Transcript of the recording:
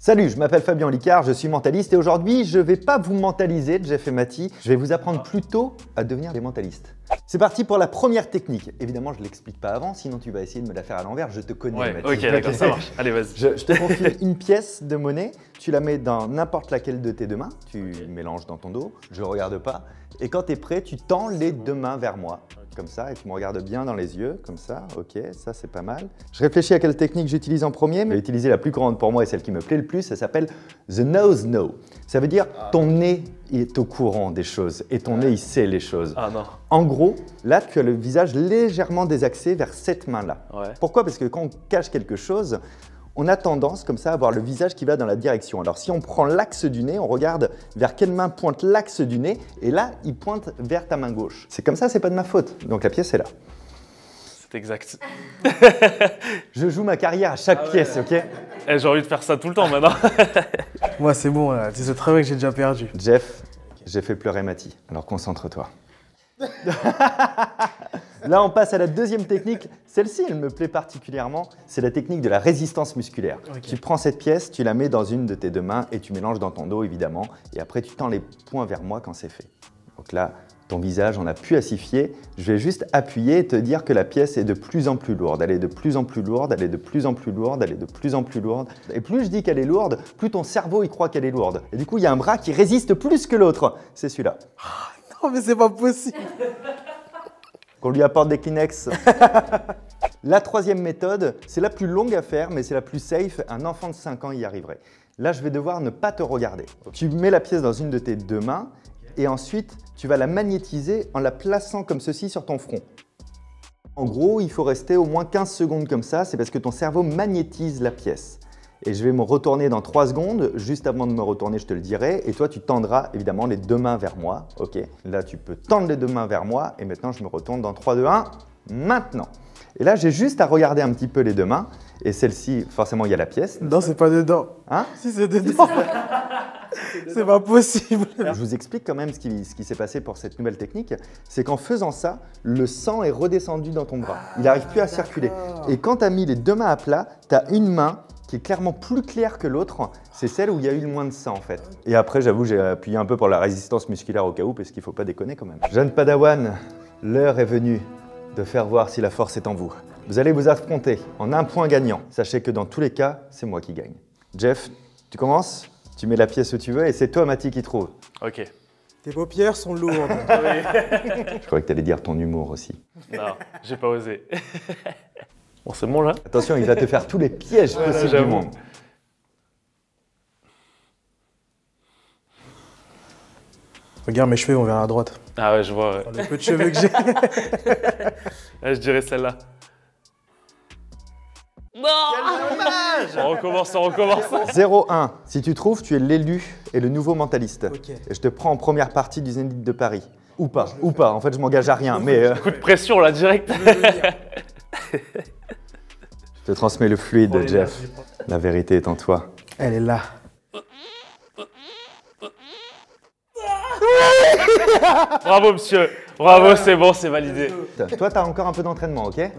Salut, je m'appelle Fabien Licard, je suis mentaliste et aujourd'hui, je ne vais pas vous mentaliser, Jeff et Mathie, je vais vous apprendre plutôt à devenir des mentalistes. C'est parti pour la première technique. Évidemment, je ne l'explique pas avant, sinon tu vas essayer de me la faire à l'envers, je te connais Ouais, Mathie. ok, d'accord, ça marche. Allez, vas-y. Je te confie une pièce de monnaie, tu la mets dans n'importe laquelle de tes deux mains, tu mélanges dans ton dos, je ne regarde pas, et quand tu es prêt, tu tends les deux mains vers moi. Comme ça, et tu me regardes bien dans les yeux, comme ça, ok, ça c'est pas mal. Je réfléchis à quelle technique j'utilise en premier, mais j'ai utilisé la plus grande pour moi et celle qui me plaît le plus, ça s'appelle The Nose Know. Ça veut dire ton nez est au courant des choses et ton nez il sait les choses. Ah non. En gros, là tu as le visage légèrement désaxé vers cette main-là. Ouais. Pourquoi? Parce que quand on cache quelque chose, on a tendance comme ça à avoir le visage qui va dans la direction. Alors si on prend l'axe du nez, on regarde vers quelle main pointe l'axe du nez et là, il pointe vers ta main gauche. C'est comme ça, c'est pas de ma faute. Donc la pièce est là. C'est exact. Je joue ma carrière à chaque pièce, ok? Eh, j'ai envie de faire ça tout le temps maintenant. Moi, c'est bon, là. Tu sais très bien que j'ai déjà perdu. Jeff, j'ai fait pleurer Mathie. Alors concentre-toi. Là, on passe à la deuxième technique. Celle-ci, elle me plaît particulièrement. C'est la technique de la résistance musculaire. Okay. Tu prends cette pièce, tu la mets dans une de tes deux mains et tu mélanges dans ton dos, évidemment. Et après, tu tends les poings vers moi quand c'est fait. Donc là, ton visage, on n'a plus à s'y fier. Je vais juste appuyer et te dire que la pièce est de plus en plus lourde. Elle est de plus en plus lourde, elle est de plus en plus lourde, elle est de plus en plus lourde. Et plus je dis qu'elle est lourde, plus ton cerveau y croit qu'elle est lourde. Et du coup, il y a un bras qui résiste plus que l'autre. C'est celui-là. Non, mais c'est pas possible. Qu'on lui apporte des Kleenex. La troisième méthode, c'est la plus longue à faire, mais c'est la plus safe. Un enfant de 5 ans y arriverait. Là, je vais devoir ne pas te regarder. Tu mets la pièce dans une de tes deux mains et ensuite, tu vas la magnétiser en la plaçant comme ceci sur ton front. En gros, il faut rester au moins 15 secondes comme ça. C'est parce que ton cerveau magnétise la pièce. Et je vais me retourner dans 3 secondes. Juste avant de me retourner, je te le dirai. Et toi, tu tendras évidemment les deux mains vers moi. Ok. Là, tu peux tendre les deux mains vers moi. Et maintenant, je me retourne dans 3, 2, 1. Maintenant. Et là, j'ai juste à regarder un petit peu les deux mains. Et celle-ci, forcément, il y a la pièce. Non, c'est pas dedans. Hein? Si, c'est dedans. C'est pas possible. Je vous explique quand même ce qui s'est passé pour cette nouvelle technique. C'est qu'en faisant ça, le sang est redescendu dans ton bras. Il n'arrive plus à circuler. Et quand tu as mis les deux mains à plat, tu as une main qui est clairement plus claire que l'autre, c'est celle où il y a eu le moins de sang en fait. Et après, j'avoue, j'ai appuyé un peu pour la résistance musculaire au cas où, parce qu'il ne faut pas déconner quand même. Jeune Padawan, l'heure est venue de faire voir si la force est en vous. Vous allez vous affronter en un point gagnant. Sachez que dans tous les cas, c'est moi qui gagne. Jeff, tu commences, tu mets la pièce où tu veux et c'est toi, Mathie, qui trouve. Ok. Tes paupières sont lourdes. Je croyais que tu allais dire ton humour aussi. Non, j'ai pas osé. Bon, c'est bon là? Attention, il va te faire tous les pièges possibles du monde. Regarde, mes cheveux vont vers la droite. Ah ouais, je vois. Ouais. Le peu de cheveux que j'ai. Ouais, je dirais celle-là. Non! Quel dommage! On recommence, on recommence. 0-1. Si tu trouves, tu es l'élu et le nouveau mentaliste. Ok. Et je te prends en première partie du Zénith de Paris. Ou pas, ou pas. En fait, je m'engage à rien, mais... Coup de pression là, direct. Je te transmets le fluide, Jeff. La vérité est en toi. Elle est là. Bravo, monsieur. Bravo, c'est bon, c'est validé. Toi, tu as encore un peu d'entraînement, ok? Ouais.